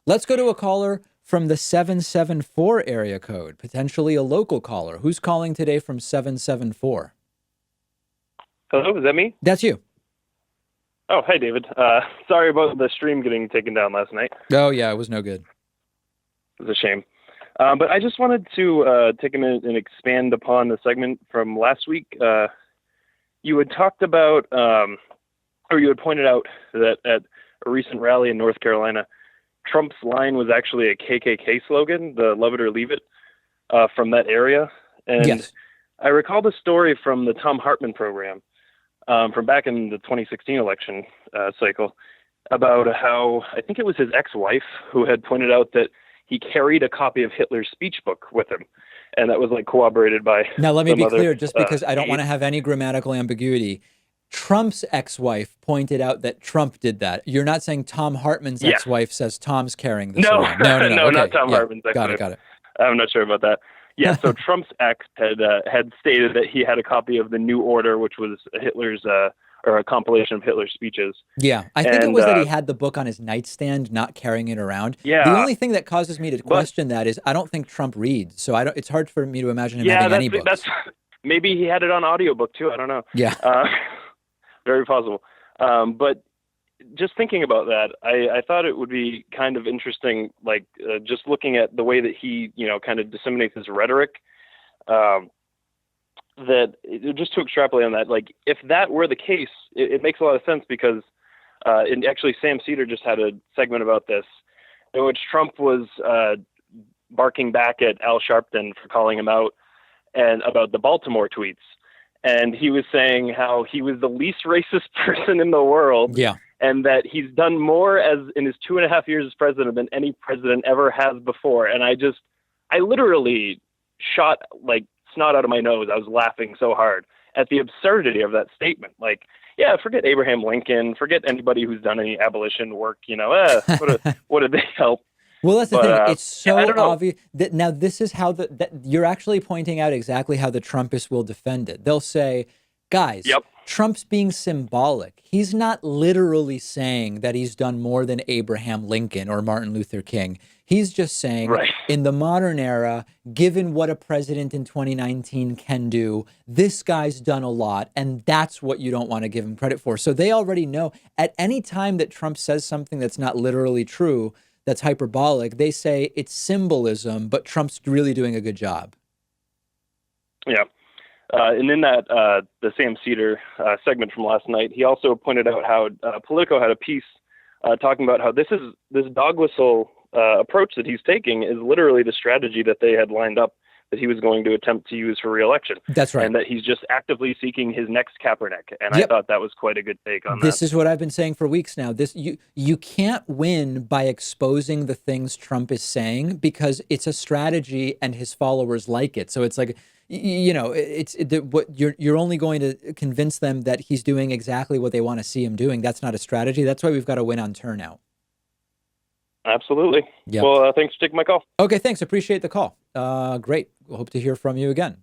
Let's go to a caller from the 774 area code, potentially a local caller. Who's calling today from 774? Hello, is that me? That's you. Oh, hey, David. Sorry about the stream getting taken down last night. Oh, yeah, it was no good. It was a shame. But I just wanted to take a minute and expand upon the segment from last week. You had talked about, or you had pointed out that at a recent rally in North Carolina, Trump's line was actually a KKK slogan, the love it or leave it, from that area. And Yes. I recall the story from the Thom Hartmann program from back in the 2016 election cycle about how I think it was his ex-wife who had pointed out that he carried a copy of Hitler's speech book with him. And that was like corroborated by. Now, let me be clear, other, just because I don't want to have any grammatical ambiguity. Trump's ex-wife pointed out that Trump did that. You're not saying Thom Hartmann's ex-wife says Tom's carrying this around. No, no, okay. not Thom Hartmann's ex-wife. Got it. I'm not sure about that. Yeah, so Trump's ex had stated that he had a copy of the New Order, which was Hitler's or a compilation of Hitler's speeches. Yeah, I think it was that he had the book on his nightstand, not carrying it around. Yeah. The only thing that causes me to question that is I don't think Trump reads, so it's hard for me to imagine him having any books. Maybe he had it on audiobook too. I don't know. Yeah. Very possible. But just thinking about that, I thought it would be kind of interesting, like just looking at the way that he, kind of disseminates his rhetoric. That just to extrapolate on that, like if that were the case, it makes a lot of sense because, and actually Sam Cedar just had a segment about this, in which Trump was barking back at Al Sharpton for calling him out and about the Baltimore tweets. And he was saying how he was the least racist person in the world. Yeah. And that he's done more as in his 2.5 years as president than any president ever has before. And I literally shot like snot out of my nose. I was laughing so hard at the absurdity of that statement. Like, yeah, forget Abraham Lincoln, forget anybody who's done any abolition work, what did they help? Well, that's the thing. It's so obvious that now this is how that you're actually pointing out exactly how the Trumpists will defend it. They'll say, guys, Trump's being symbolic. He's not literally saying that he's done more than Abraham Lincoln or Martin Luther King. He's just saying in the modern era, given what a president in 2019 can do, this guy's done a lot. And that's what you don't want to give him credit for. So they already know at any time that Trump says something that's not literally true, that's hyperbolic, they say it's symbolism, but Trump's really doing a good job. Yeah. And in that, the Sam Cedar segment from last night, he also pointed out how Politico had a piece talking about how this dog whistle approach that he's taking is literally the strategy that they had lined up that he was going to attempt to use for re-election. That's right. And that he's just actively seeking his next Kaepernick. And I thought that was quite a good take on that. This is what I've been saying for weeks now. You can't win by exposing the things Trump is saying because it's a strategy and his followers like it. So it's like, you're only going to convince them that he's doing exactly what they want to see him doing. That's not a strategy. That's why we've got to win on turnout. Absolutely. Yep. Well, thanks for taking my call. Okay, thanks. Appreciate the call. Great. We'll hope to hear from you again.